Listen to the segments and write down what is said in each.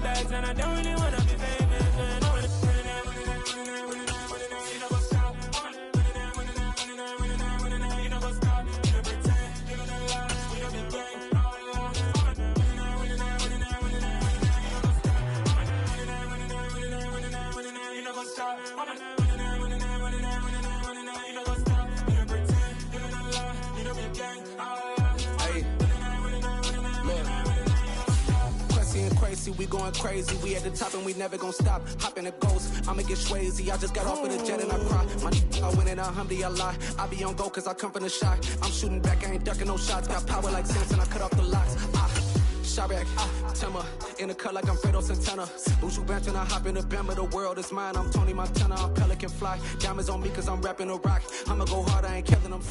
bags and I don't really wanna be famous, man. You know what's up? You know what's up? You don't pretend, you don't lie, you don't be gang. You know what's up? We going crazy, we at the top and we never gonna stop. Hop in a ghost, I'ma get swayzy. I just got off of the jet and I cry. I win in a Humvee, I lie. I be on go cause I come from the shot. I'm shooting back, I ain't ducking no shots. Got power like Samson, I cut off the locks. Shabak, Timmer, in the cut like I'm Fredo Santana. Ushu Banton, I hop in the Bama, the world is mine. I'm Tony Montana, I'm Pelican Fly. Diamonds on me cause I'm rapping a rock. I'ma go hard, I ain't killing them.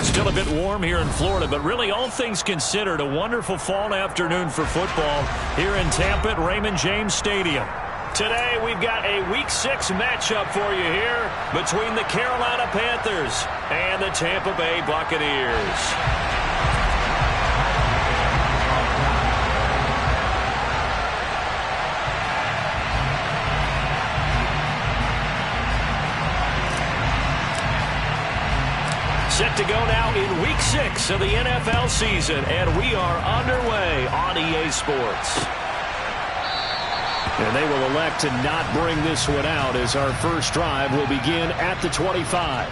Still a bit warm here in Florida, but really all things considered, a wonderful fall afternoon for football here in Tampa at Raymond James Stadium. Today we've got a Week 6 matchup for you here between the Carolina Panthers and the Tampa Bay Buccaneers. Set to go now in Week 6 of the NFL season, and we are underway on EA Sports. And they will elect to not bring this one out as our first drive will begin at the 25.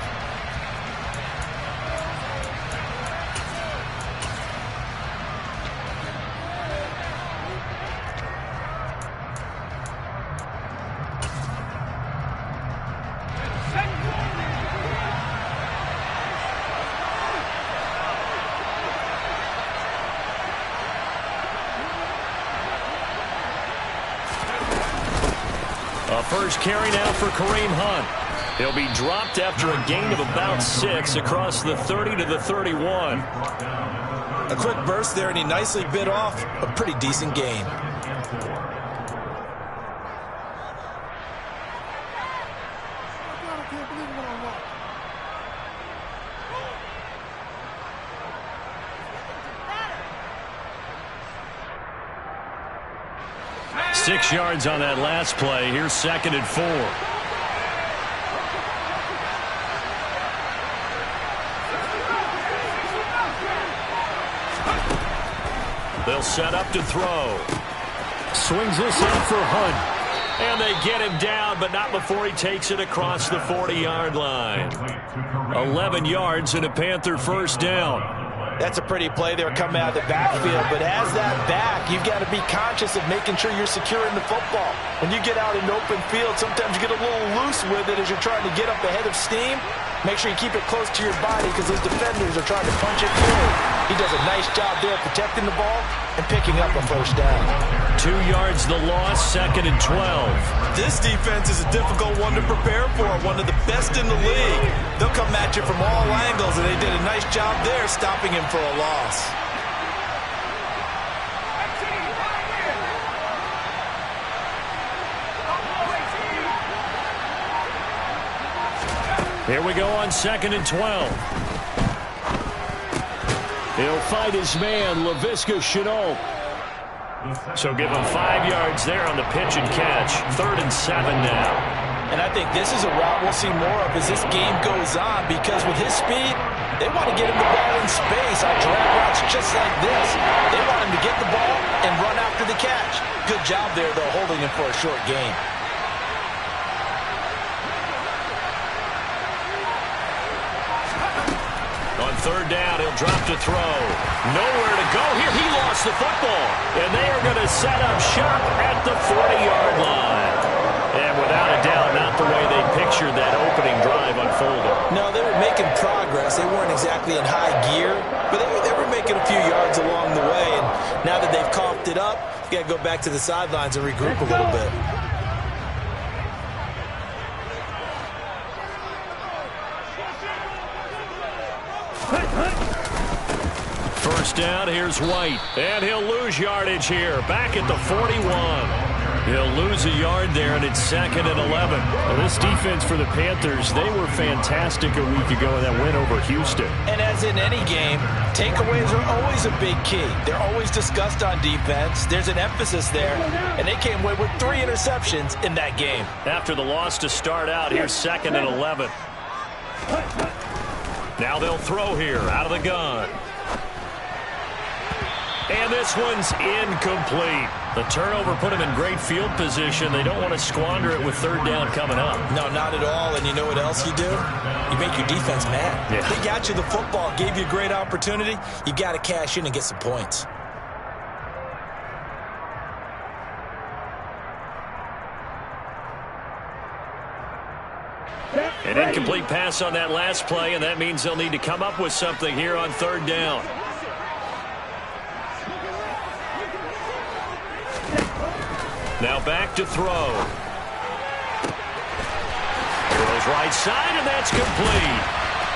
First carry now for Kareem Hunt. He'll be dropped after a gain of about 6 across the 30 to the 31. A quick burst there, and he nicely bit off a pretty decent gain. Six yards on that last play. Here's 2nd and 4. They'll set up to throw. Swings this out for Hunt. And they get him down, but not before he takes it across the 40-yard line. 11 yards and a Panther first down. That's a pretty play there coming out of the backfield, but as that back, you've got to be conscious of making sure you're securing the football. When you get out in open field, sometimes you get a little loose with it as you're trying to get up ahead of steam. Make sure you keep it close to your body because those defenders are trying to punch it through. He does a nice job there protecting the ball and picking up a first down. 2 yards the loss, 2nd and 12. This defense is a difficult one to prepare for, one of the best in the league. They'll come at you from all angles, and they did a nice job there stopping him for a loss. Here we go on 2nd and 12. He'll fight his man, Laviska Shenault. So give him 5 yards there on the pitch and catch. 3rd and 7 now. And I think this is a route we'll see more of as this game goes on, because with his speed, they want to get him the ball in space on drag routes just like this. They want him to get the ball and run after the catch. Good job there, though, holding him for a short gain. On 3rd down, he'll drop to throw. Nowhere to go here. He lost the football. And they are going to set up shop at the 40-yard line. And without a doubt, not the way they pictured that opening drive unfolding. No, they were making progress. They weren't exactly in high gear, but they were making a few yards along the way. And now that they've coughed it up, you got to go back to the sidelines and regroup a little bit. First down, here's White. And he'll lose yardage here, back at the 41. He'll lose a yard there, and it's 2nd and 11. Well, this defense for the Panthers, they were fantastic a week ago in that win over Houston. And as in any game, takeaways are always a big key. They're always discussed on defense. There's an emphasis there, and they came away with 3 interceptions in that game. After the loss to start out, here's 2nd and 11. Now they'll throw here out of the gun. And this one's incomplete. The turnover put them in great field position. They don't want to squander it with 3rd down coming up. No, not at all. And you know what else you do? You make your defense mad. Yeah. They got you the football, gave you a great opportunity. You got to cash in and get some points. An incomplete pass on that last play, and that means they'll need to come up with something here on 3rd down. Now back to throw. Throws right side, and that's complete.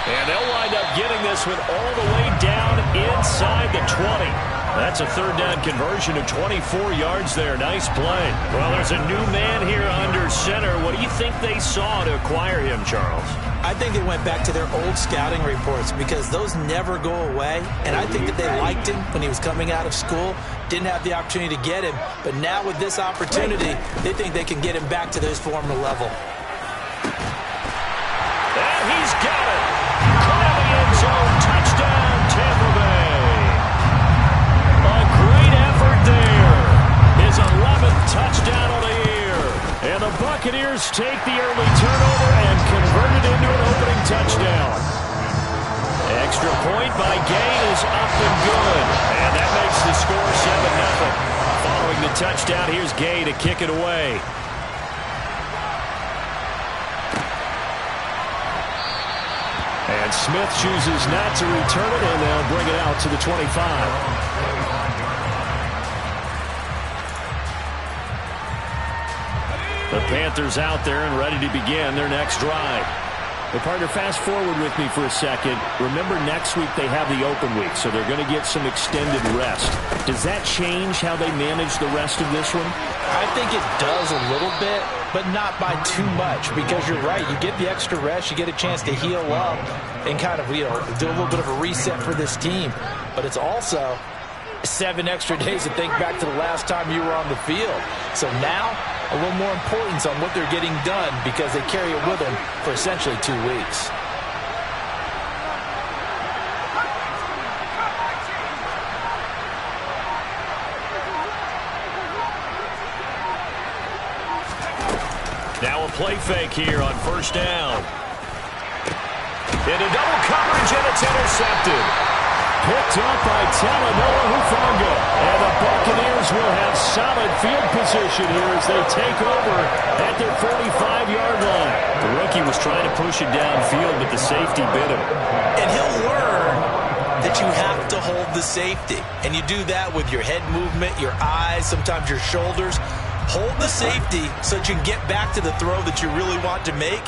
And they'll wind up getting this one all the way down inside the 20. That's a 3rd down conversion of 24 yards there. Nice play. Well, there's a new man here under center. What do you think they saw to acquire him, Charles? I think they went back to their old scouting reports because those never go away. And I think that they liked him when he was coming out of school. Didn't have the opportunity to get him. But now with this opportunity, they think they can get him back to his former level. And he's got it. Caught in the end zone. Touchdown, Tampa Bay. A great effort there. His 11th touchdown of the year. And the Buccaneers take the early turnover and convert it into an opening touchdown. Extra point by Gay is up and good. And that makes the score 7-0. Following the touchdown, here's Gay to kick it away. And Smith chooses not to return it, and they'll bring it out to the 25. The Panthers out there and ready to begin their next drive. But partner, fast forward with me for a second. Remember, next week they have the open week, so they're going to get some extended rest. Does that change how they manage the rest of this one? I think it does a little bit, but not by too much, because you're right. You get the extra rest, you get a chance to heal up and kind of, do a little bit of a reset for this team. But it's also 7 extra days to think back to the last time you were on the field. So now, a little more importance on what they're getting done because they carry it with them for essentially 2 weeks. Now a play fake here on 1st down. Into double coverage, and it's intercepted. Picked up by Talanoa Hufanga. And the Buccaneers will have solid field position here as they take over at their 45-yard line. The rookie was trying to push it downfield, but the safety bit him. And he'll learn that you have to hold the safety. And you do that with your head movement, your eyes, sometimes your shoulders. Hold the safety so that you can get back to the throw that you really want to make.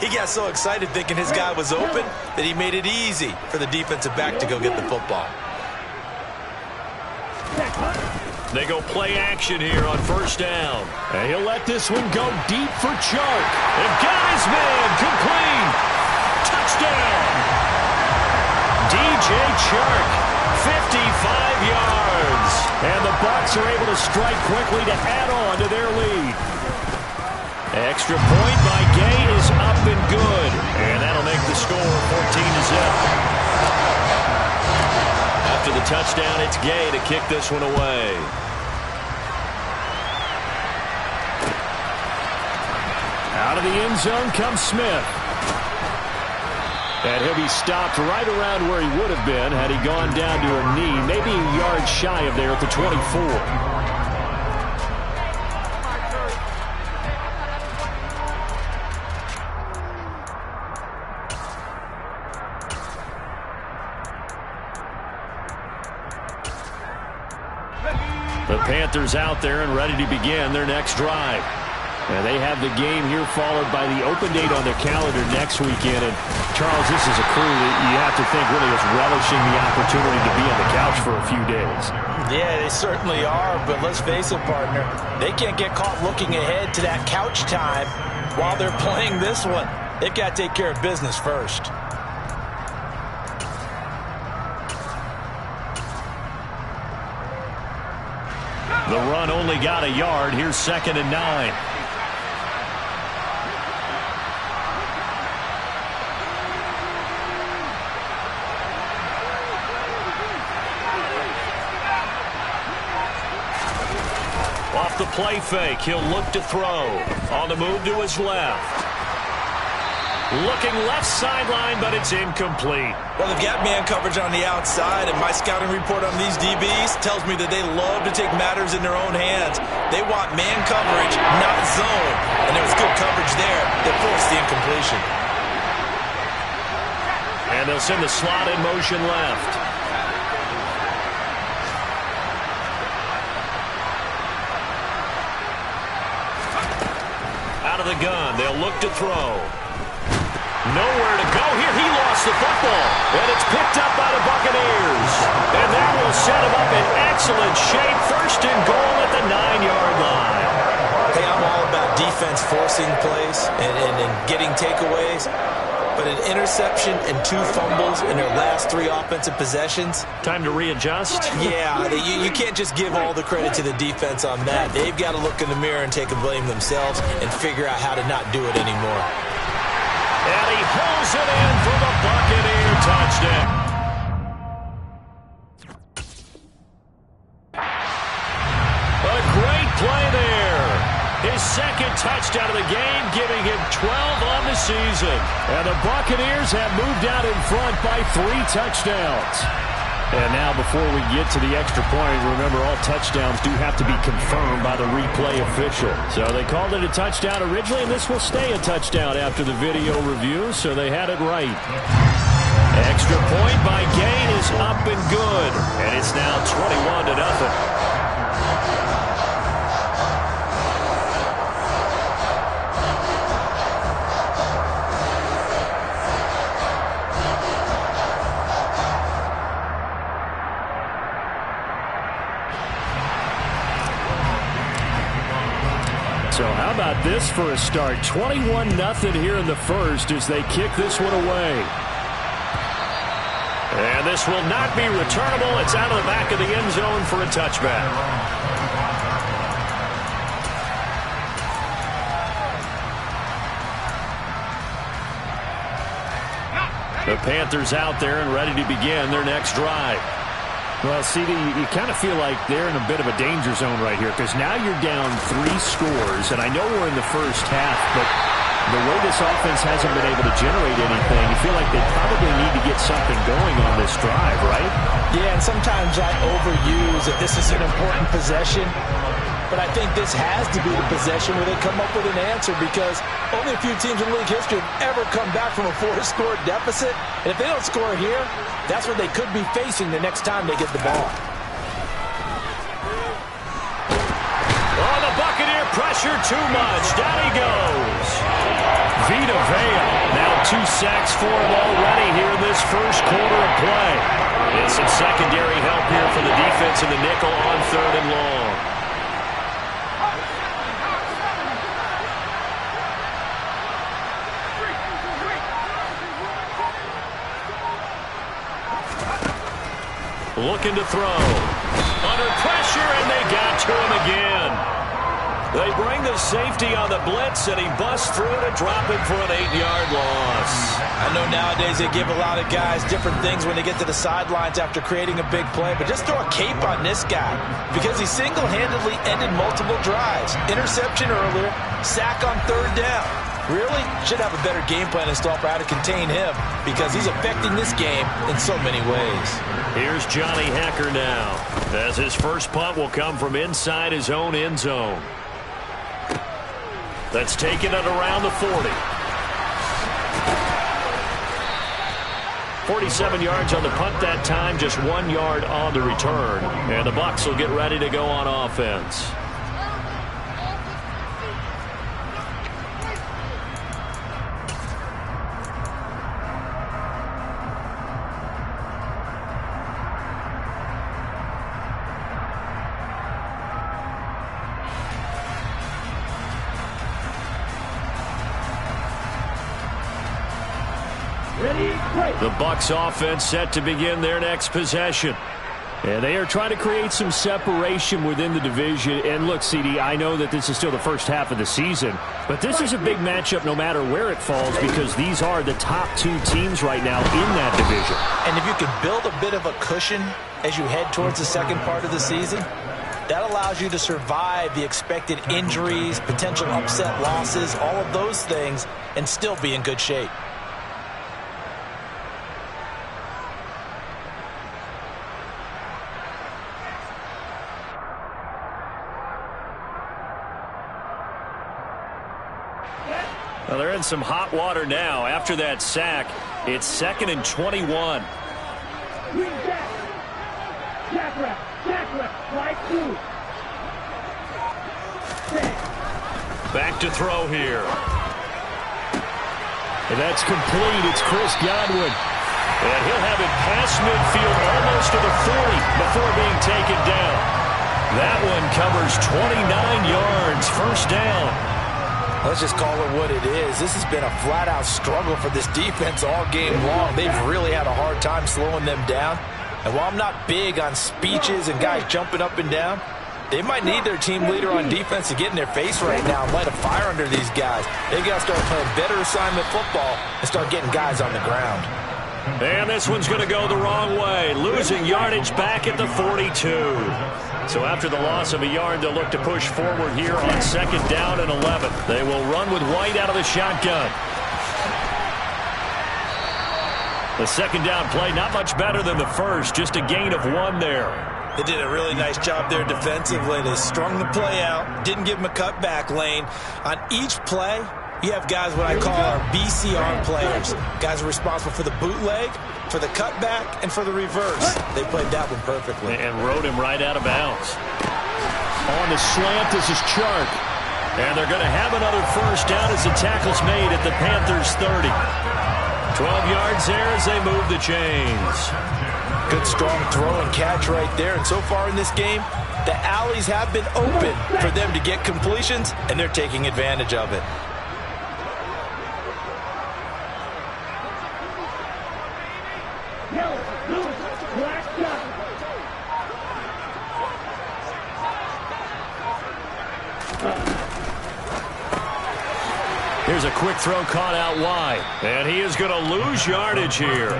He got so excited thinking his guy was open that he made it easy for the defensive back to go get the football. They go play action here on 1st down. And he'll let this one go deep for Chark. And got his man complete. Touchdown. DJ Chark, 55 yards. And the Bucs are able to strike quickly to add on to their lead. Extra point by Gay is up and good. And that'll make the score 14-0. After the touchdown, it's Gay to kick this one away. Out of the end zone comes Smith. And he'll be stopped right around where he would have been had he gone down to a knee, maybe a yard shy of there at the 24. The Panthers out there and ready to begin their next drive. And they have the game here followed by the open date on their calendar next weekend. And, Charles, this is a crew that you have to think really is relishing the opportunity to be on the couch for a few days. Yeah, they certainly are, but let's face it, partner, they can't get caught looking ahead to that couch time while they're playing this one. They've got to take care of business first. The run only got a yard. Here's 2nd and 9. Off the play fake, he'll look to throw. On the move to his left. Looking left sideline, but it's incomplete. Well, they've got man coverage on the outside, and my scouting report on these DBs tells me that they love to take matters in their own hands. They want man coverage, not zone. And there was good coverage there that forced the incompletion. And they'll send the slot in motion left. Out of the gun, they'll look to throw. Nowhere to go here. He lost the football. And it's picked up by the Buccaneers. And that will set him up in excellent shape. 1st and goal at the 9-yard line. Hey, I'm all about defense forcing plays and getting takeaways. But an interception and 2 fumbles in their last 3 offensive possessions. Time to readjust? Yeah, you can't just give all the credit to the defense on that. They've got to look in the mirror and take a blame themselves and figure out how to not do it anymore. And he pulls it in for the Buccaneer touchdown. A great play there. His 2nd touchdown of the game, giving him 12 on the season. And the Buccaneers have moved out in front by 3 touchdowns. And now before we get to the extra point, remember all touchdowns do have to be confirmed by the replay official. So they called it a touchdown originally, and this will stay a touchdown after the video review, so they had it right. Extra point by Gain is up and good, and it's now 21-0. So how about this for a start? 21-0 here in the first as they kick this one away. And this will not be returnable. It's out of the back of the end zone for a touchback. The Panthers out there and ready to begin their next drive. Well, CD, you kind of feel like they're in a bit of a danger zone right here because now you're down 3 scores, and I know we're in the first half, but the way this offense hasn't been able to generate anything, you feel like they probably need to get something going on this drive, right? Yeah, and sometimes I overuse that this is an important possession, but I think this has to be the possession where they come up with an answer because only a few teams in league history have ever come back from a 4-score deficit, and if they don't score here, that's what they could be facing the next time they get the ball. Oh, the Buccaneer pressure too much. Down he goes. Vita Vea. Now 2 sacks for him already here in this first quarter of play. And some secondary help here for the defense in the nickel on 3rd and long. Looking to throw. Under pressure, and they got to him again. They bring the safety on the blitz, and he busts through to drop him for an 8-yard loss. I know nowadays they give a lot of guys different things when they get to the sidelines after creating a big play, but just throw a cape on this guy because he single-handedly ended multiple drives. Interception earlier, sack on 3rd down. Really should have a better game plan installed for how to contain him because he's affecting this game in so many ways. Here's Johnny Hecker now, as his first punt will come from inside his own end zone. That's taken it around the 40. 47 yards on the punt that time, just 1 yard on the return. And the Bucs will get ready to go on offense. The Bucs offense set to begin their next possession. And they are trying to create some separation within the division. And look, CD, I know that this is still the first half of the season, but this is a big matchup no matter where it falls because these are the top two teams right now in that division. And if you can build a bit of a cushion as you head towards the second part of the season, that allows you to survive the expected injuries, potential upset losses, all of those things, and still be in good shape. Well, they're in some hot water now. After that sack, it's 2nd and 21. Back to throw here. And that's complete. It's Chris Godwin. And he'll have it past midfield almost to the 40 before being taken down. That one covers 29 yards. First down. Let's just call it what it is. This has been a flat-out struggle for this defense all game long. They've really had a hard time slowing them down. And while I'm not big on speeches and guys jumping up and down, they might need their team leader on defense to get in their face right now and light a fire under these guys. They got to start playing better assignment football and start getting guys on the ground. And this one's going to go the wrong way. Losing yardage back at the 42. So after the loss of a yard, they'll look to push forward here on 2nd down and 11. They will run with White out of the shotgun. The 2nd down play, not much better than the first, just a gain of 1 there. They did a really nice job there defensively. They strung the play out, didn't give them a cutback lane. On each play, you have guys what I call our BCR players. Guys are responsible for the bootleg, for the cutback, and for the reverse. They played that one perfectly. And rode him right out of bounds. On the slant, this is Chark. And they're going to have another first down as the tackle's made at the Panthers 30. 12 yards there as they move the chains. Good strong throw and catch right there. And so far in this game, the alleys have been open for them to get completions, and they're taking advantage of it. Here's a quick throw caught out wide. And he is going to lose yardage here.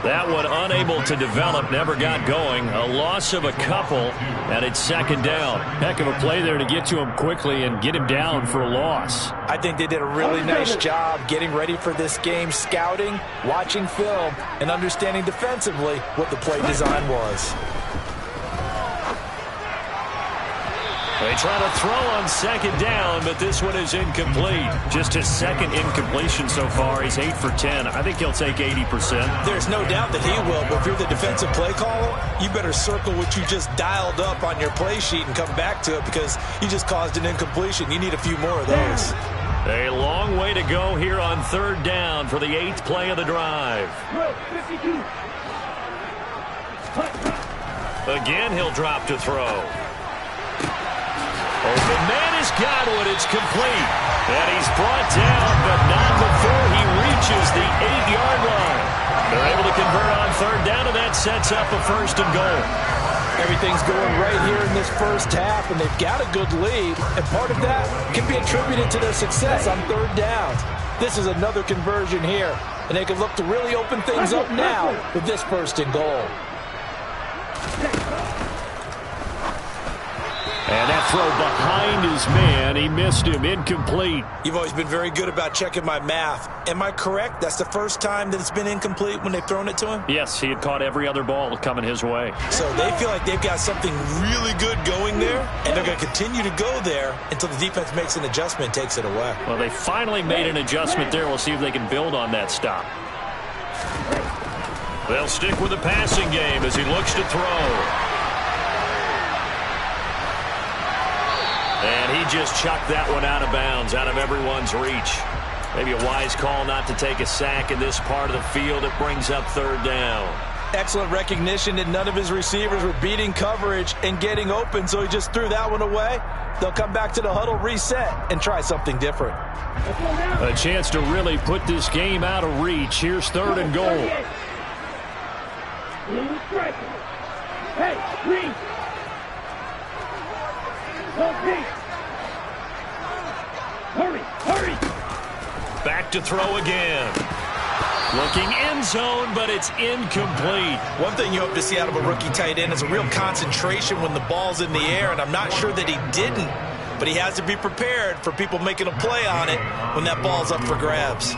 That one unable to develop, never got going. A loss of a couple, and it's 2nd down. Heck of a play there to get to him quickly and get him down for a loss. I think they did a really nice job getting ready for this game, scouting, watching film, and understanding defensively what the play design was. They try to throw on 2nd down, but this one is incomplete. Just his 2nd incompletion so far. He's 8 for 10. I think he'll take 80%. There's no doubt that he will, but if you're the defensive play caller, you better circle what you just dialed up on your play sheet and come back to it because you just caused an incompletion. You need a few more of those. A long way to go here on 3rd down for the 8th play of the drive. Again, he'll drop to throw. Open man is Godwin. It's complete. And he's brought down, but not before he reaches the 8-yard line. They're able to convert on 3rd down, and that sets up a 1st and goal. Everything's going right here in this first half, and they've got a good lead. And part of that can be attributed to their success on 3rd down. This is another conversion here, and they can look to really open things up now with this 1st and goal. And that throw behind his man, he missed him, incomplete. You've always been very good about checking my math. Am I correct? That's the first time that it's been incomplete when they've thrown it to him? Yes, he had caught every other ball coming his way. So they feel like they've got something really good going there, and they're going to continue to go there until the defense makes an adjustment and takes it away. Well, they finally made an adjustment there. We'll see if they can build on that stop. They'll stick with the passing game as he looks to throw. And he just chucked that one out of bounds, out of everyone's reach. Maybe a wise call not to take a sack in this part of the field. It brings up 3rd down. Excellent recognition that none of his receivers were beating coverage and getting open, so he just threw that one away. they'll come back to the huddle, reset, and try something different. A chance to really put this game out of reach. Here's 3rd and goal. Hey, green. Hurry. Back to throw again. Looking end zone, but it's incomplete. One thing you hope to see out of a rookie tight end is a real concentration when the ball's in the air, and I'm not sure that he didn't, but he has to be prepared for people making a play on it when that ball's up for grabs.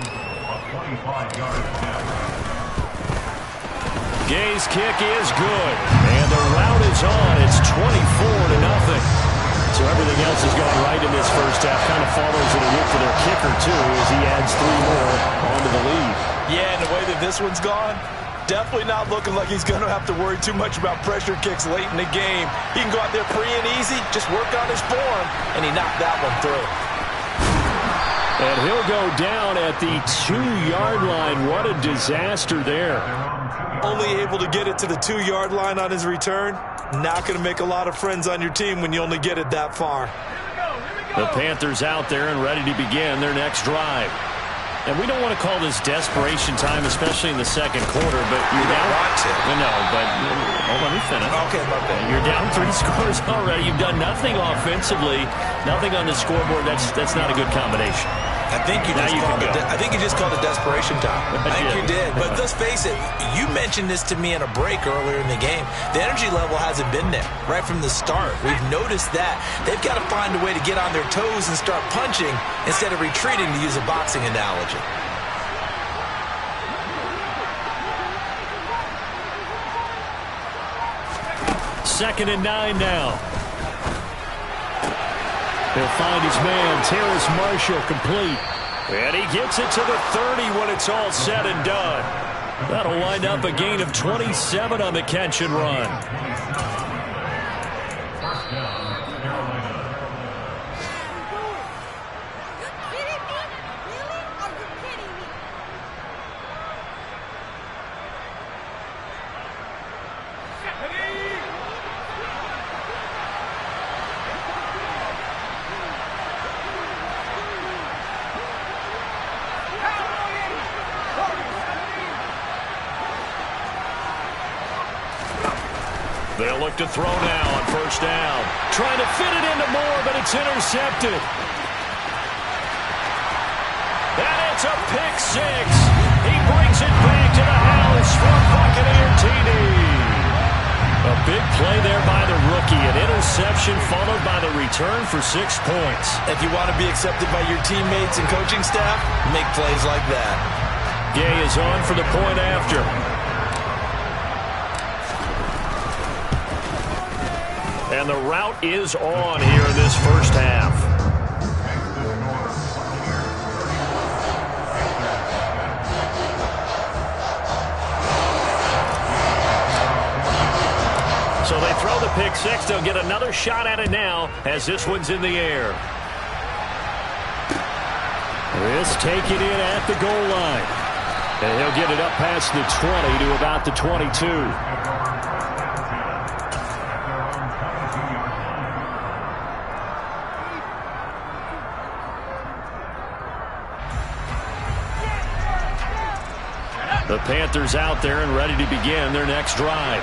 Gay's kick is good, and the route is on. It's 24-0. So everything else has gone right in this first half. Kind of follows it a look for their kicker, too, as he adds 3 more onto the lead. Yeah, and the way that this one's gone, definitely not looking like he's going to have to worry too much about pressure kicks late in the game. He can go out there free and easy, just work on his form, and he knocked that one through. And he'll go down at the 2-yard line. What a disaster there. Only able to get it to the 2-yard line on his return. Not going to make a lot of friends on your team when you only get it that far. The Panthers out there and ready to begin their next drive. And we don't want to call this desperation time, especially in the second quarter, but you're down. Want to. No, but let me finish. Okay, my bad. You're down 3 scores already. You've done nothing offensively, nothing on the scoreboard. That's not a good combination. I think you just called it desperation time. I think you did. But let's face it, you mentioned this to me in a break earlier in the game. The energy level hasn't been there right from the start. We've noticed that. They've got to find a way to get on their toes and start punching instead of retreating, to use a boxing analogy. Second and 9 now. He'll find his man, Terrace Marshall, complete. And he gets it to the 30 when it's all said and done. That'll wind up a gain of 27 on the catch and run. They'll look to throw now on first down. Trying to fit it into Moore, but it's intercepted. And it's a pick 6. He brings it back to the house for Buccaneer TD. A big play there by the rookie. An interception followed by the return for 6 points. If you want to be accepted by your teammates and coaching staff, make plays like that. Gay is on for the point after. And the route is on here in this first half. So they throw the pick 6. They'll get another shot at it now as this one's in the air. This taken in at the goal line. And he'll get it up past the 20 to about the 22. The Panthers out there and ready to begin their next drive.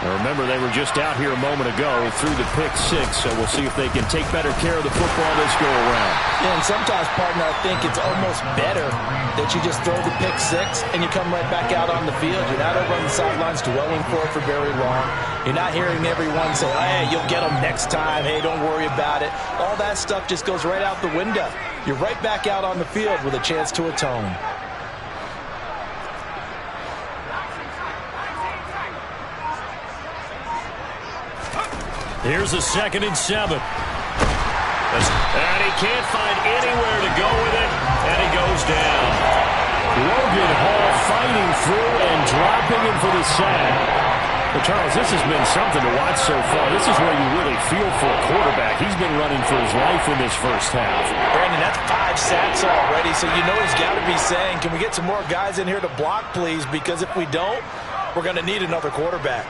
Now remember, they were just out here a moment ago through the pick 6, so we'll see if they can take better care of the football this go-around. Yeah, and sometimes, partner, I think it's almost better that you just throw the pick 6 and you come right back out on the field. You're not over on the sidelines dwelling for it for very long. You're not hearing everyone say, hey, you'll get them next time. Hey, don't worry about it. All that stuff just goes right out the window. You're right back out on the field with a chance to atone. Here's a 2nd and 7. And he can't find anywhere to go with it, and he goes down. Logan Hall fighting through and dropping him for the sack. But, Charles, this has been something to watch so far. This is where you really feel for a quarterback. He's been running for his life in this first half. Brandon, that's 5 sacks already, so you know he's got to be saying, can we get some more guys in here to block, please? Because if we don't, we're going to need another quarterback.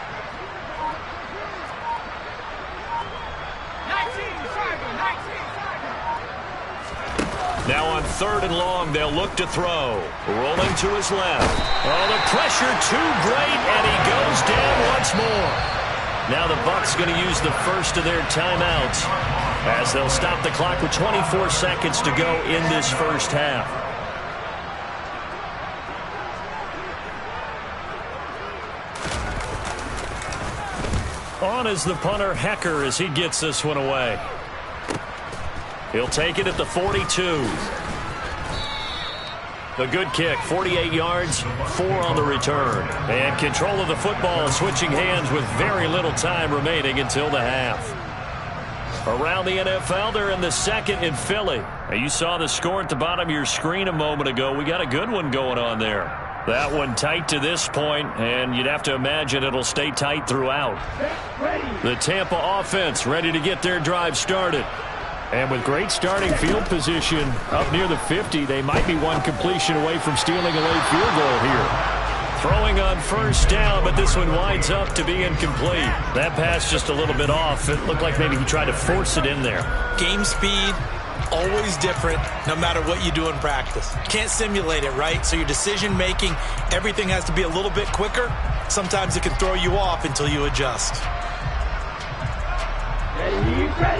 Now on 3rd and long, they'll look to throw. Rolling to his left. Oh, the pressure too great, and he goes down once more. Now the Bucs going to use the first of their timeouts as they'll stop the clock with 24 seconds to go in this first half. On is the punter, Hecker, as he gets this one away. He'll take it at the 42. A good kick, 48 yards, 4 on the return. And control of the football switching hands with very little time remaining until the half. Around the NFL, they're in the second in Philly. Now, you saw the score at the bottom of your screen a moment ago. We got a good one going on there. That one tight to this point, and you'd have to imagine it'll stay tight throughout. The Tampa offense ready to get their drive started. And with great starting field position up near the 50, they might be one completion away from stealing a late field goal here. Throwing on first down, but this one winds up to be incomplete. That pass just a little bit off. It looked like maybe he tried to force it in there. Game speed, always different, no matter what you do in practice. You can't simulate it, right? So your decision-making, everything has to be a little bit quicker. Sometimes it can throw you off until you adjust.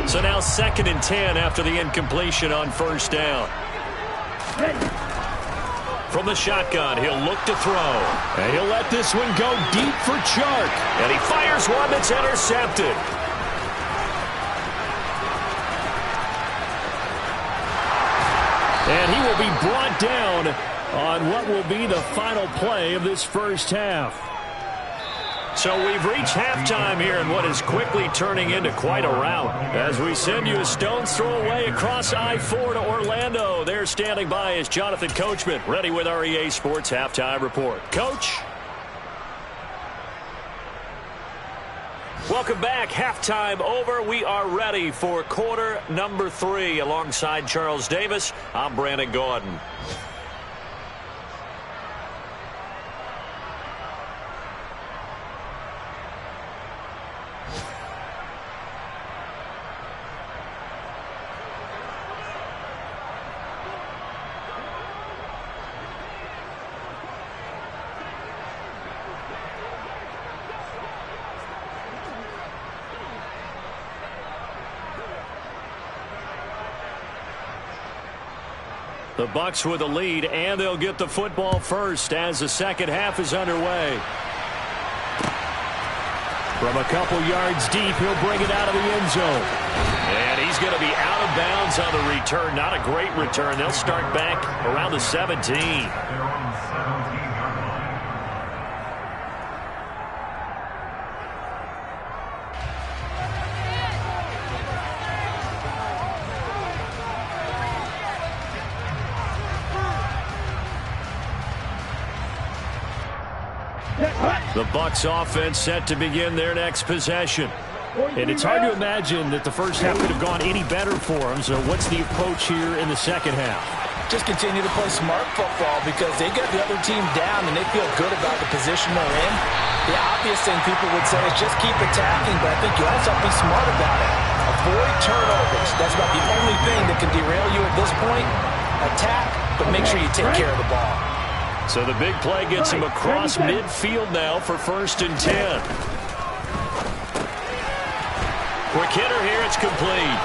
So now 2nd and 10 after the incompletion on first down. From the shotgun, he'll look to throw. And he'll let this one go deep for Chark. And he fires one that's intercepted. And he will be brought down on what will be the final play of this first half. So we've reached halftime here in what is quickly turning into quite a rout. As we send you a stone's throw away across I-4 to Orlando. There standing by is Jonathan Coachman, ready with our EA Sports Halftime Report. Coach? Welcome back. Halftime over. We are ready for quarter number 3. Alongside Charles Davis, I'm Brandon Gordon. The Bucs with a lead, and they'll get the football first as the second half is underway. From a couple yards deep, he'll bring it out of the end zone. And he's going to be out of bounds on the return. Not a great return. They'll start back around the 17. The Bucs offense set to begin their next possession. And it's hard to imagine that the first half could have gone any better for them. So what's the approach here in the second half? Just continue to play smart football because they got the other team down and they feel good about the position they're in. The obvious thing people would say is just keep attacking, but I think you also have to be smart about it. Avoid turnovers. That's about the only thing that can derail you at this point. Attack, but make sure you take care of the ball. So the big play gets him across midfield now for 1st and 10. Quick hitter here, it's complete.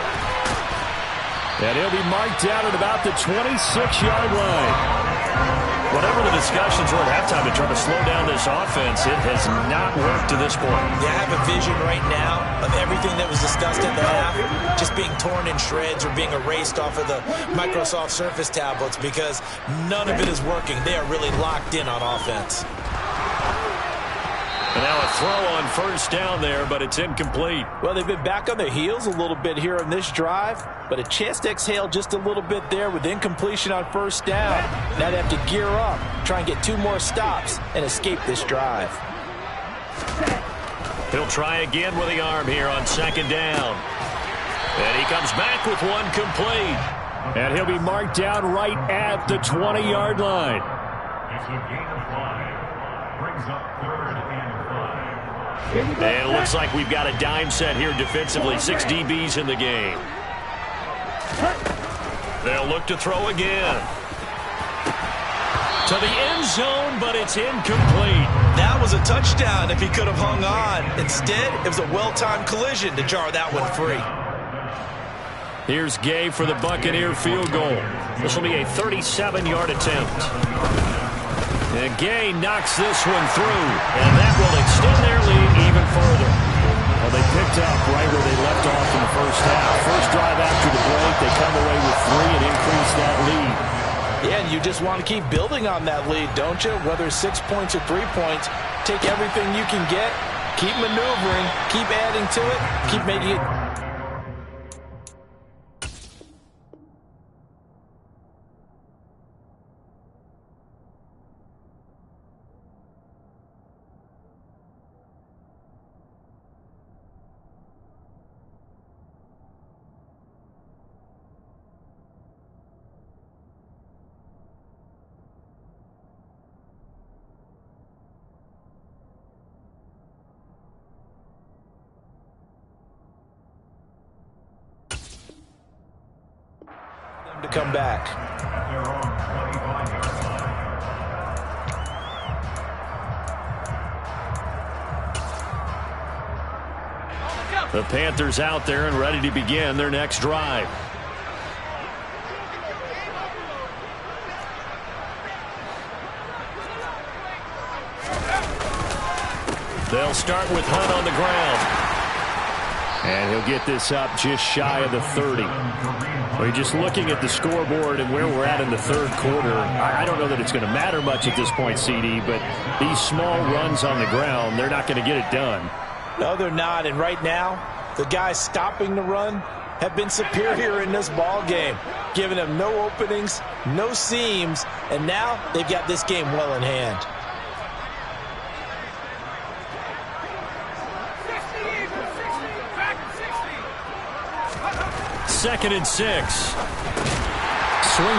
And he'll be marked down at about the 26-yard line. Whatever the discussions were at halftime to try to slow down this offense, it has not worked to this point. Yeah, I have a vision right now of everything that was discussed in the half just being torn in shreds or being erased off of the Microsoft Surface tablets because none of it is working. They are really locked in on offense. And now a throw on first down there, but it's incomplete. Well, they've been back on their heels a little bit here on this drive, but a chance to exhale just a little bit there with incompletion on first down. Now they have to gear up, try and get 2 more stops, and escape this drive. He'll try again with the arm here on 2nd down. And he comes back with one complete. And he'll be marked down right at the 20-yard line. It's a gain of 5. Brings up 3rd and 5. And it looks like we've got a dime set here defensively. 6 DBs in the game. They'll look to throw again. To the end zone, but it's incomplete. That was a touchdown if he could have hung on. Instead, it was a well-timed collision to jar that one free. Here's Gay for the Buccaneer field goal. This will be a 37-yard attempt. And Gay knocks this one through, and that will extend their lead even further. Well, they picked up right where they left off in the first half. First drive after the break, they come away with 3 and increase that lead. Yeah, and you just want to keep building on that lead, don't you? Whether it's 6 points or 3 points, take everything you can get, keep maneuvering, keep adding to it, keep making it. To come back. The Panthers out there and ready to begin their next drive. They'll start with Hunt on the ground. And he'll get this up just shy of the 30. We're just looking at the scoreboard and where we're at in the third quarter. I don't know that it's going to matter much at this point, CD, but these small runs on the ground, they're not going to get it done. No, they're not. And right now, the guys stopping the run have been superior in this ball game, giving them no openings, no seams, and now they've got this game well in hand. Second and 6. Swings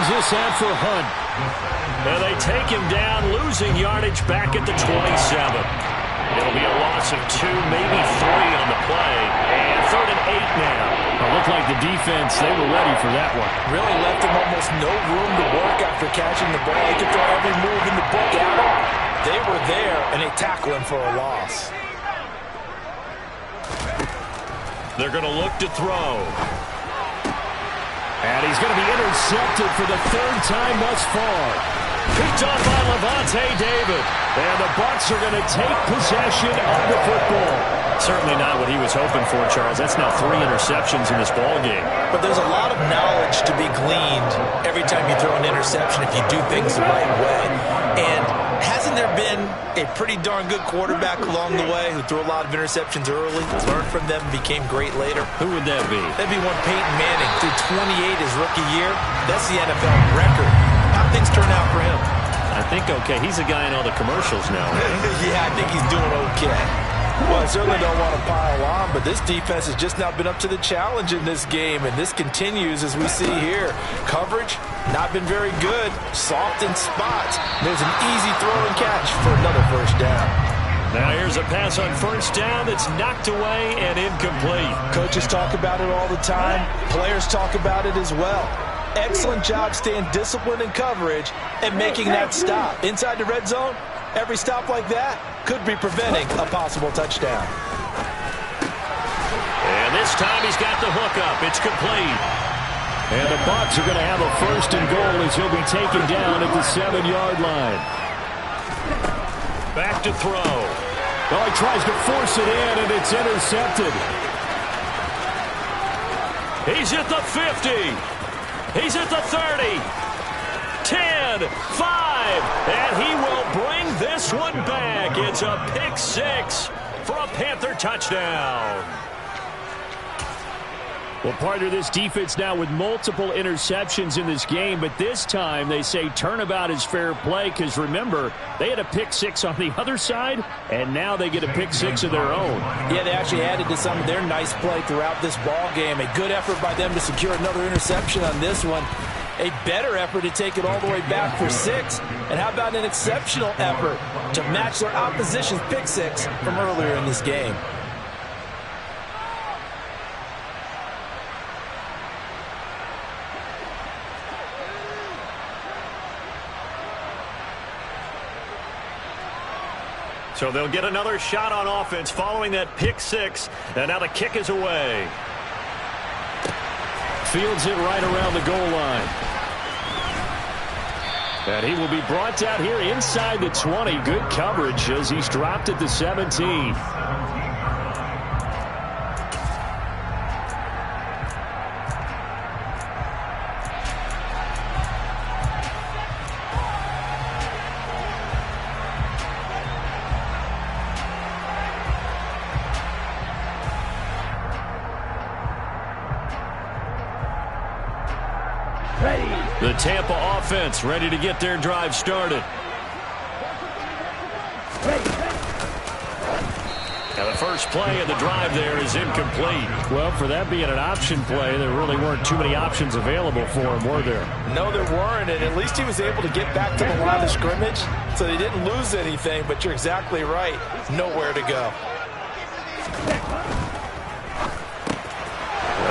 this out for Hunt. And they take him down, losing yardage back at the 27. It'll be a loss of 2, maybe 3 on the play. And third and 8 now. It looked like the defense, they were ready for that one. Really left them almost no room to work after catching the ball. They could throw every move in the book at him. They were there, and they tackle him for a loss. They're going to look to throw. And he's going to be intercepted for the 3rd time thus far. Picked off by Levante David. And the Bucs are going to take possession of the football. Certainly not what he was hoping for, Charles. That's now 3 interceptions in this ball game. But there's a lot of knowledge to be gleaned every time you throw an interception if you do things the right way. And hasn't there been a pretty darn good quarterback along the way who threw a lot of interceptions early, learned from them, and became great later? Who would that be? That'd be one Peyton Manning. Threw 28 his rookie year. That's the NFL record. How'd things turn out for him? I think okay. He's a guy in all the commercials now. Yeah, I think he's doing okay. Well, I certainly don't want to pile on, but this defense has just not been up to the challenge in this game, and this continues as we see here. Coverage, not been very good. Soft in spots. There's an easy throw and catch for another first down. Now here's a pass on first down that's knocked away and incomplete. Coaches talk about it all the time. Players talk about it as well. Excellent job staying disciplined in coverage and making that stop. Inside the red zone, every stop like that could be preventing a possible touchdown. And this time he's got the hook up. It's complete. And the Bucs are going to have a 1st and goal as he'll be taken down at the 7-yard line. Back to throw. Well, he tries to force it in, and it's intercepted. He's at the 50. He's at the 30. 10, 5, and he will bring this one back. It's a pick 6 for a Panther touchdown. Well, part of this defense now with multiple interceptions in this game, but this time they say turnabout is fair play because, remember, they had a pick 6 on the other side, and now they get a pick 6 of their own. Yeah, they actually added to some of their nice play throughout this ball game. A good effort by them to secure another interception on this one. A better effort to take it all the way back for 6. And how about an exceptional effort to match their opposition's pick 6 from earlier in this game. So they'll get another shot on offense following that pick six. And now the kick is away. Fields it right around the goal line. And he will be brought down here inside the 20. Good coverage as he's dropped at the 17. The Tampa offense ready to get their drive started. And the first play of the drive there is incomplete. Well, for that being an option play, there really weren't too many options available for him, were there? No, there weren't, and at least he was able to get back to the line of scrimmage, so they didn't lose anything, but you're exactly right. Nowhere to go.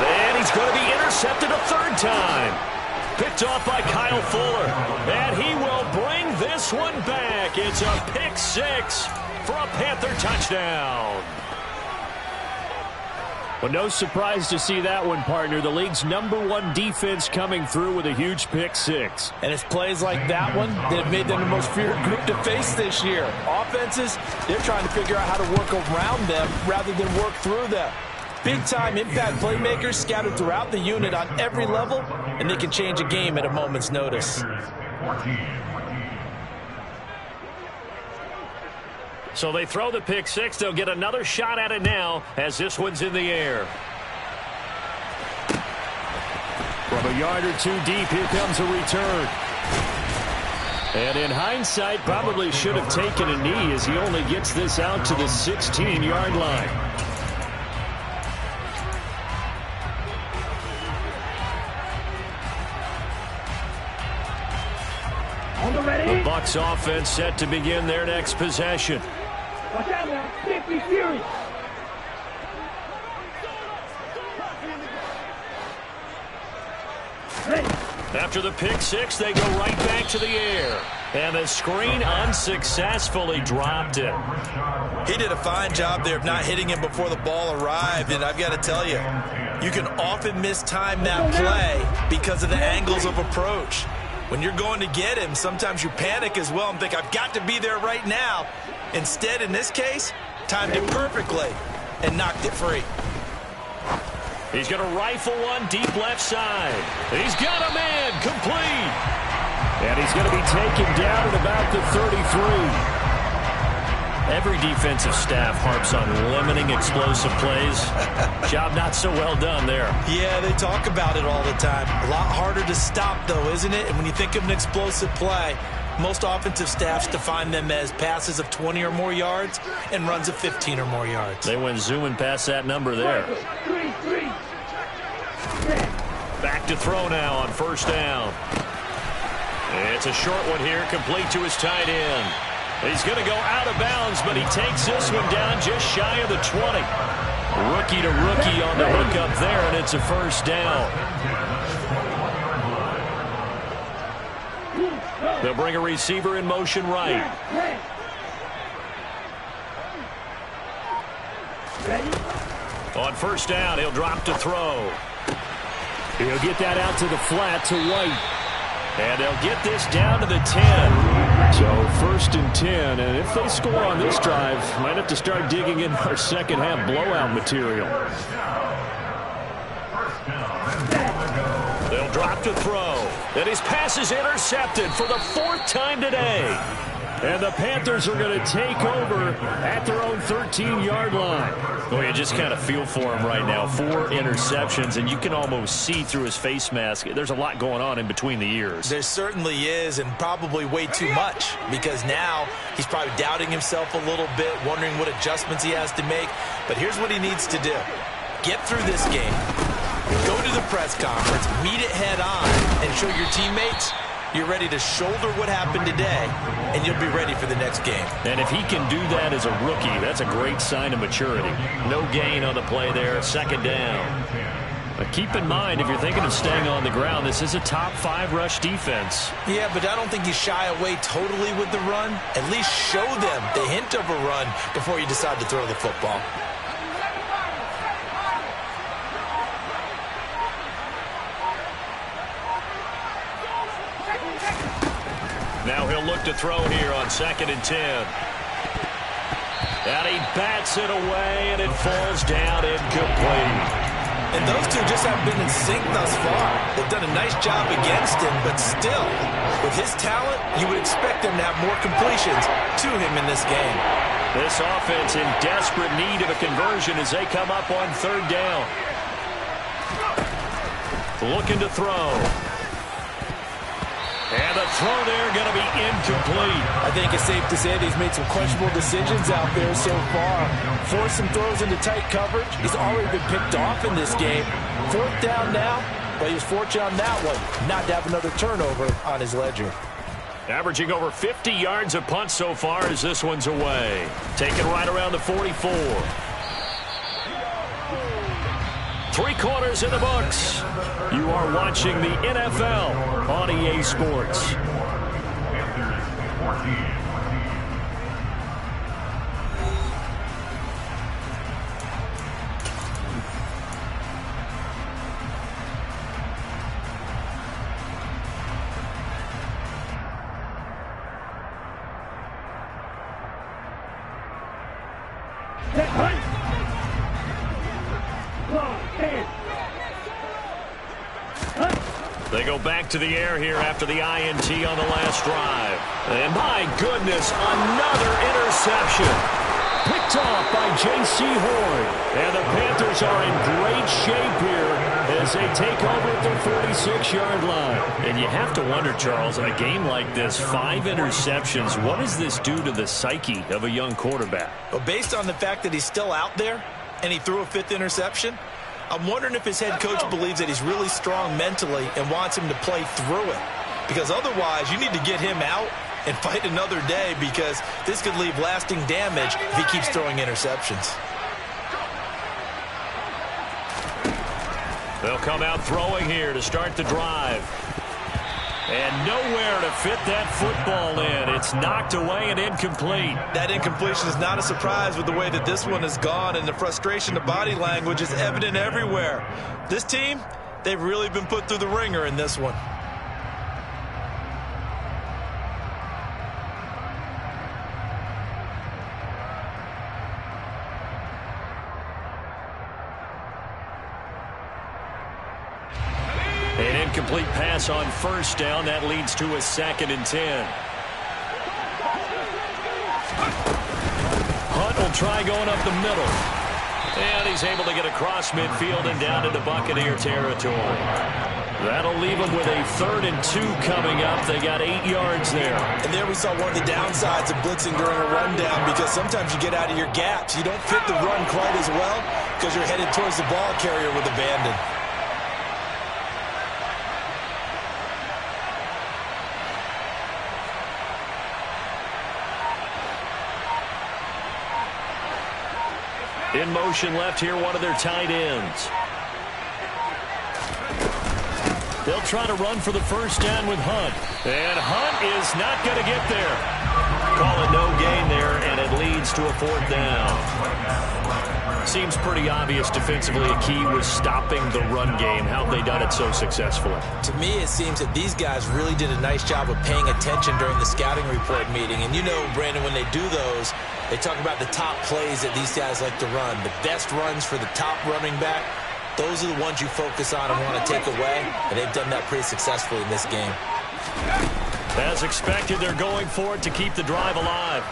And he's going to be intercepted a third time. Picked off by Kyle Fuller. And he will bring this one back. It's a pick six for a Panther touchdown. Well, no surprise to see that one, partner. The league's #1 defense coming through with a huge pick six. And it's plays like that one that have made them the most feared group to face this year. Offenses, they're trying to figure out how to work around them rather than work through them. Big-time impact playmakers scattered throughout the unit on every level, and they can change a game at a moment's notice. So they throw the pick six. They'll get another shot at it now as this one's in the air. From a yard or two deep, here comes a return. And in hindsight, probably should have taken a knee as he only gets this out to the 16-yard line. The Bucs offense set to begin their next possession. Watch out now. 50 Fury. After the pick six, they go right back to the air. And the screen unsuccessfully dropped it. He did a fine job there of not hitting him before the ball arrived, and I've got to tell you, you can often mistime that play because of the angles of approach. When you're going to get him, sometimes you panic as well and think, I've got to be there right now. Instead, in this case, timed it perfectly and knocked it free. He's going to rifle one deep left side. He's got a man complete. And he's going to be taken down at about the 33. Every defensive staff harps on limiting explosive plays. Job not so well done there. Yeah, they talk about it all the time. A lot harder to stop, though, isn't it? And when you think of an explosive play, most offensive staffs define them as passes of 20 or more yards and runs of 15 or more yards. They went zooming past that number there. Back to throw now on first down. It's a short one here, complete to his tight end. He's going to go out of bounds, but he takes this one down just shy of the 20. Rookie to rookie on the hook up there, and it's a first down. They'll bring a receiver in motion right. On first down, he'll drop to throw. He'll get that out to the flat to White. And they'll get this down to the 10. So first and 10. And if they score on this drive, might have to start digging in our second half blowout material. They'll drop to throw. And his pass is intercepted for the fourth time today. And the Panthers are going to take over at their own 13-yard line. Well, you just kind of feel for him right now. 4 interceptions, and you can almost see through his face mask. There's a lot going on in between the ears. There certainly is, and probably way too much, because now he's probably doubting himself a little bit, wondering what adjustments he has to make. But here's what he needs to do. Get through this game, go to the press conference, meet it head on, and show your teammates you're ready to shoulder what happened today, and you'll be ready for the next game. And if he can do that as a rookie, that's a great sign of maturity. No gain on the play there, second down. But keep in mind, if you're thinking of staying on the ground, this is a top 5 rush defense. Yeah, but I don't think you shy away totally with the run. At least show them the hint of a run before you decide to throw the football. Now he'll look to throw here on 2nd and 10. And he bats it away, and it falls down incomplete. And those two just haven't been in sync thus far. They've done a nice job against him, but still, with his talent, you would expect him to have more completions to him in this game. This offense in desperate need of a conversion as they come up on 3rd down. Looking to throw. And the throw there going to be incomplete. I think it's safe to say that he's made some questionable decisions out there so far. Forced some throws into tight coverage. He's already been picked off in this game. 4th down now, but he was fortunate on that one not to have another turnover on his ledger. Averaging over 50 yards a punt so far as this one's away. Taken right around the 44. 3 quarters in the books. You are watching the NFL on EA Sports. They go back to the air here after the INT on the last drive. And my goodness, another interception. Picked off by J.C. Horn. And the Panthers are in great shape here as they take over at their 46-yard line. And you have to wonder, Charles, in a game like this, 5 interceptions, what does this do to the psyche of a young quarterback? Well, based on the fact that he's still out there and he threw a 5th interception, I'm wondering if his head coach believes that he's really strong mentally and wants him to play through it. Because otherwise, you need to get him out and fight another day, because this could leave lasting damage if he keeps throwing interceptions. They'll come out throwing here to start the drive. And nowhere to fit that football in. It's knocked away and incomplete. That incompletion is not a surprise with the way that this one has gone, and the frustration, the body language is evident everywhere. This team, they've really been put through the ringer in this one. An incomplete pass on 1st down. That leads to a 2nd and 10. Hunt will try going up the middle. And he's able to get across midfield and down into Buccaneer territory. That'll leave them with a 3rd and 2 coming up. They got 8 yards there. And there we saw one of the downsides of blitzing during a rundown, because sometimes you get out of your gaps. You don't fit the run quite as well because you're headed towards the ball carrier with abandon. In motion left here, one of their tight ends. They'll try to run for the 1st down with Hunt. And Hunt is not going to get there. Call it no gain there, and it leads to a 4th down. Seems pretty obvious defensively a key was stopping the run game. How have they done it so successfully? To me, it seems that these guys really did a nice job of paying attention during the scouting report meeting. And you know, Brandon, when they do those, they talk about the top plays that these guys like to run. The best runs for the top running back, those are the ones you focus on and want to take away. And they've done that pretty successfully in this game. As expected, they're going for it to keep the drive alive.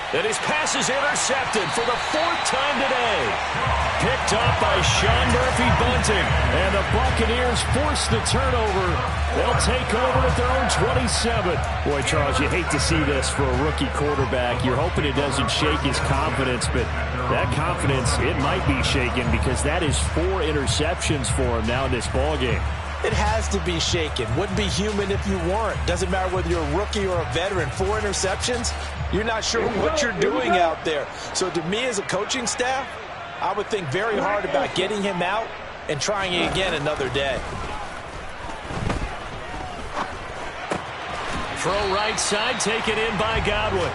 And his pass is intercepted for the 4th time today. Picked up by Sean Murphy-Bunting. And the Buccaneers force the turnover. They'll take over at their own 27. Boy, Charles, you hate to see this for a rookie quarterback. You're hoping it doesn't shake his confidence, but that confidence, it might be shaken, because that is 4 interceptions for him now in this ballgame. It has to be shaken. Wouldn't be human if you weren't. Doesn't matter whether you're a rookie or a veteran. 4 interceptions, you're not sure what you're doing out there. So to me as a coaching staff, I would think very hard about getting him out and trying it again another day. Throw right side, taken in by Godwin.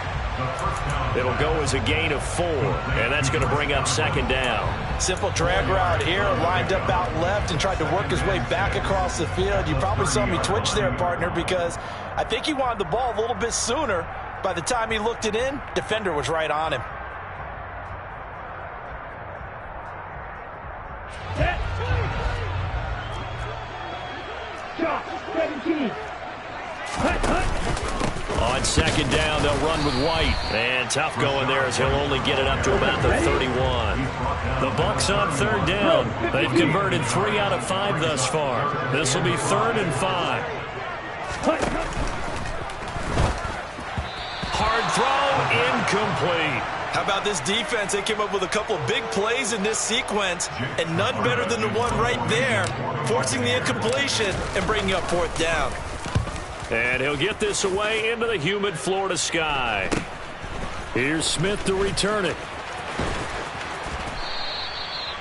It'll go as a gain of 4, and that's going to bring up second down. Simple drag route here, lined up out left and tried to work his way back across the field. You probably saw me twitch there, partner, because I think he wanted the ball a little bit sooner. By the time he looked it in, defender was right on him. Shot 17. On second down, they'll run with White. And tough going there as he'll only get it up to about the 31. The Bucs on third down. They've converted 3 out of 5 thus far. This will be 3rd and 5. Hard throw, incomplete. How about this defense? They came up with a couple of big plays in this sequence, and none better than the one right there, forcing the incompletion and bringing up 4th down. And he'll get this away into the humid Florida sky. Here's Smith to return it.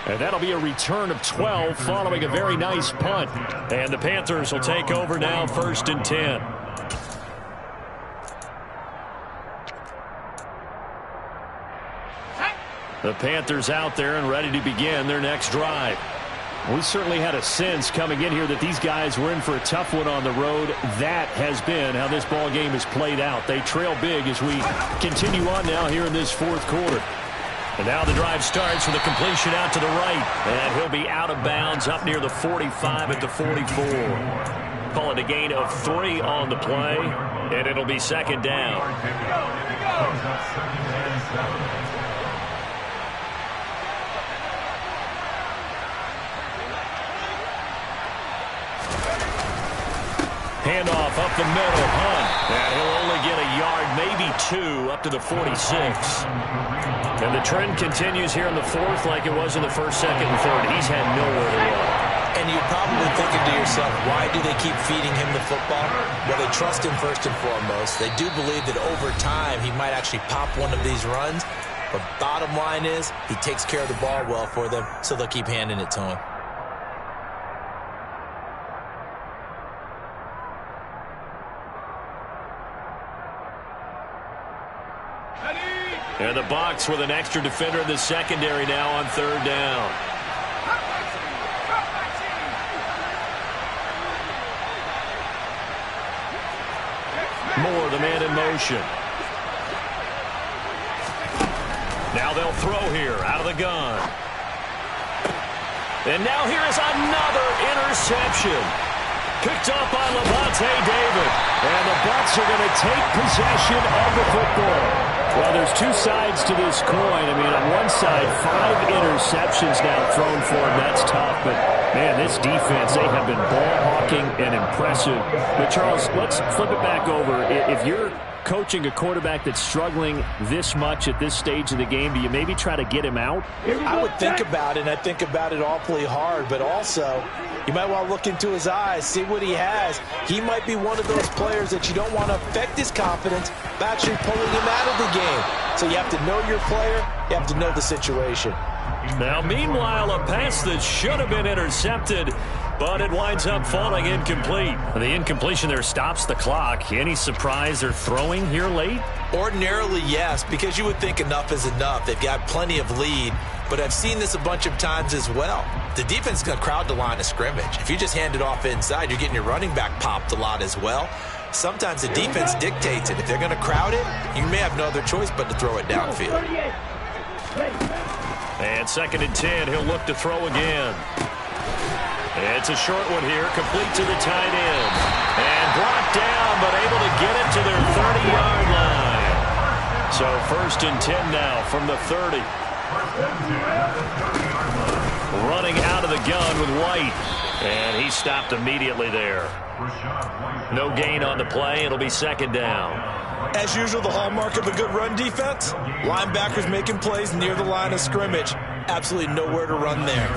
And that'll be a return of 12 following a very nice punt. And the Panthers will take over now, 1st and 10. The Panthers out there and ready to begin their next drive. We certainly had a sense coming in here that these guys were in for a tough one on the road. That has been how this ball game has played out. They trail big as we continue on now here in this 4th quarter. And now the drive starts with a completion out to the right. And he'll be out of bounds up near the 45 at the 44. Call it a gain of 3 on the play. And it'll be second down. Handoff up the middle, Hunt. And he'll only get a yard, maybe 2, up to the 46. And the trend continues here in the 4th like it was in the 1st, 2nd, and 3rd. He's had nowhere to go. And you're probably thinking to yourself, why do they keep feeding him the football? Well, they trust him first and foremost. They do believe that over time he might actually pop one of these runs. But bottom line is he takes care of the ball well for them, so they'll keep handing it to him. And the Bucs with an extra defender in the secondary now on 3rd down. Moore, the man in motion. Now they'll throw here out of the gun. And now here is another interception. Picked up by Levante David. And the Bucs are going to take possession of the football. Well, there's 2 sides to this coin. I mean, on one side, 5 interceptions now thrown for him. That's tough. But, man, this defense, they have been ball-hawking and impressive. But, Charles, let's flip it back over. If you're coaching a quarterback that's struggling this much at this stage of the game, do you maybe try to get him out? I would think about it, and I think about it awfully hard. But also, you might want to look into his eyes, see what he has. He might be one of those players that you don't want to affect his confidence by actually pulling him out of the game. So you have to know your player. You have to know the situation. Now, meanwhile, a pass that should have been intercepted, but it winds up falling incomplete. The incompletion there stops the clock. Any surprise they're throwing here late? Ordinarily, yes, because you would think enough is enough. They've got plenty of lead, but I've seen this a bunch of times as well. The defense is going to crowd the line of scrimmage. If you just hand it off inside, you're getting your running back popped a lot as well. Sometimes the defense dictates it. If they're going to crowd it, you may have no other choice but to throw it downfield. And 2nd and 10, he'll look to throw again. It's a short one here, complete to the tight end. And brought down, but able to get it to their 30-yard line. So 1st and 10 now from the 30. Running out of the gun with White. And he stopped immediately there. No gain on the play. It'll be 2nd down. As usual, the hallmark of a good run defense, linebackers making plays near the line of scrimmage. Absolutely nowhere to run there.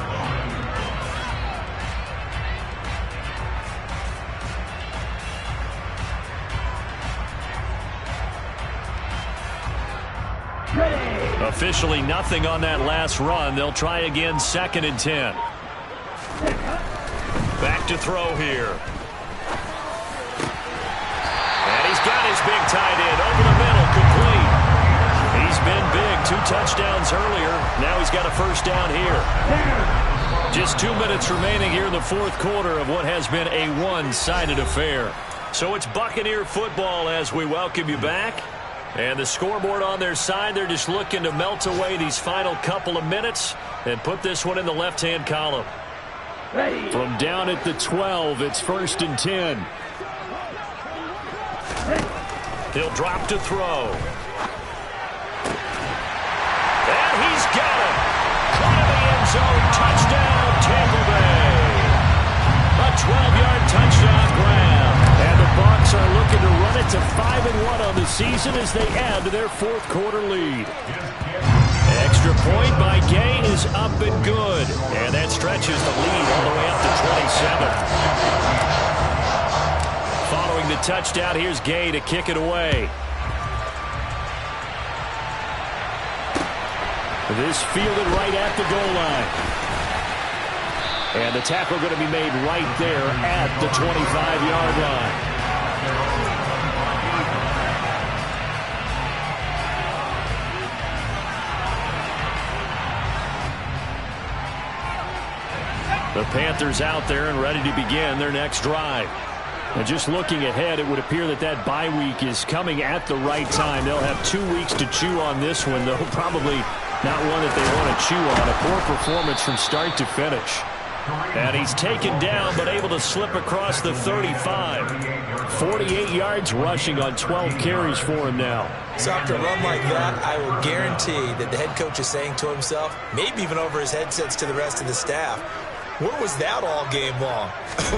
Ready. Officially nothing on that last run. They'll try again, 2nd and 10. Back to throw here. And he's got his big tight end over the middle, complete. He's been big, 2 touchdowns earlier. Now he's got a first down here. Just 2 minutes remaining here in the 4th quarter of what has been a one-sided affair. So it's Buccaneer football as we welcome you back. And the scoreboard on their side, they're just looking to melt away these final couple of minutes and put this one in the left-hand column. From down at the 12, it's 1st and 10. He'll drop to throw. And he's got it. Caught in the end zone. Touchdown, Tampa Bay. A 12-yard touchdown grab. And the Bucs are looking to run it to 5-1 on the season as they add to their 4th quarter lead. Extra point by Gay is up and good. And that stretches the lead all the way up to 27. Following the touchdown, here's Gay to kick it away. This fielded right at the goal line. And the tackle going to be made right there at the 25-yard line. The Panthers out there and ready to begin their next drive. And just looking ahead, it would appear that that bye week is coming at the right time. They'll have 2 weeks to chew on this one, though probably not one that they want to chew on. A poor performance from start to finish. And he's taken down but able to slip across the 35. 48 yards rushing on 12 carries for him now. So after a run like that, I will guarantee that the head coach is saying to himself, maybe even over his headsets to the rest of the staff, where was that all game long?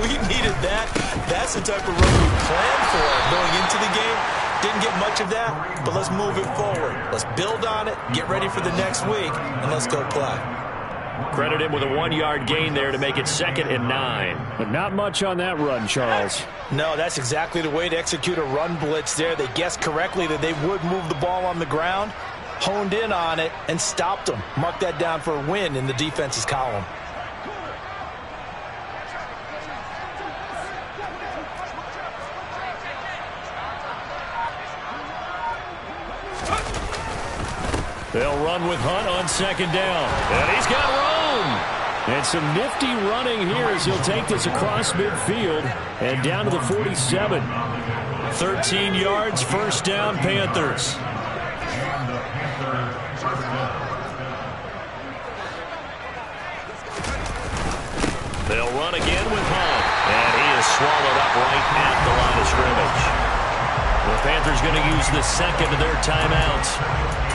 We needed that. That's the type of run we planned for going into the game. Didn't get much of that, but let's move it forward. Let's build on it, get ready for the next week, and let's go play. Credit him with a 1-yard gain there to make it 2nd and 9. But not much on that run, Charles. No, that's exactly the way to execute a run blitz there. They guessed correctly that they would move the ball on the ground, honed in on it, and stopped them. Mark that down for a win in the defense's column. They'll run with Hunt on 2nd down. And he's got room. And some nifty running here as he'll take this across midfield and down to the 47. 13 yards, first down, Panthers. They'll run again with Hunt. And he is swallowed up right at the line of scrimmage. The Panthers going to use the 2nd of their timeouts,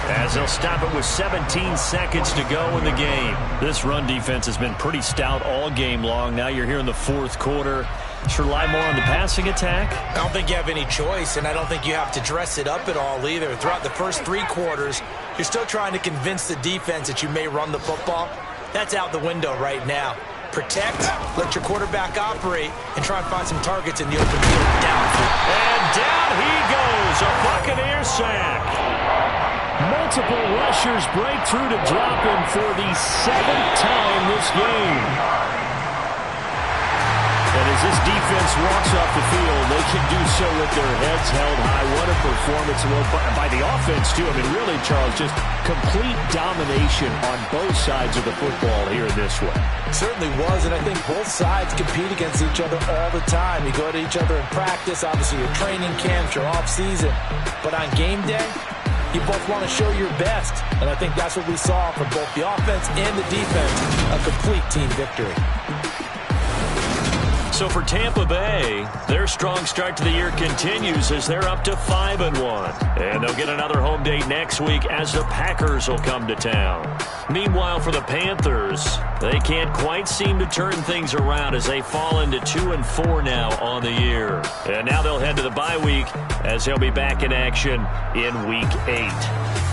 as they'll stop it with 17 seconds to go in the game. This run defense has been pretty stout all game long. Now you're here in the 4th quarter. Should rely more on the passing attack? I don't think you have any choice, and I don't think you have to dress it up at all either. Throughout the first 3 quarters, you're still trying to convince the defense that you may run the football. That's out the window right now. Protect, let your quarterback operate, and try and find some targets in the open field downfield. And down he goes, a Buccaneer sack. Multiple rushers break through to drop him for the 7th time this game. And as this defense walks off the field, they can do so with their heads held high. What a performance by the offense, too. I mean, really, Charles, just complete domination on both sides of the football here in this one. It certainly was, and I think both sides compete against each other all the time. You go to each other in practice, obviously your training camps, your off-season. But on game day, you both want to show your best. And I think that's what we saw from both the offense and the defense, a complete team victory. So for Tampa Bay, their strong start to the year continues as they're up to 5-1. And they'll get another home date next week as the Packers will come to town. Meanwhile, for the Panthers, they can't quite seem to turn things around as they fall into 2-4 now on the year. And now they'll head to the bye week as they'll be back in action in Week 8.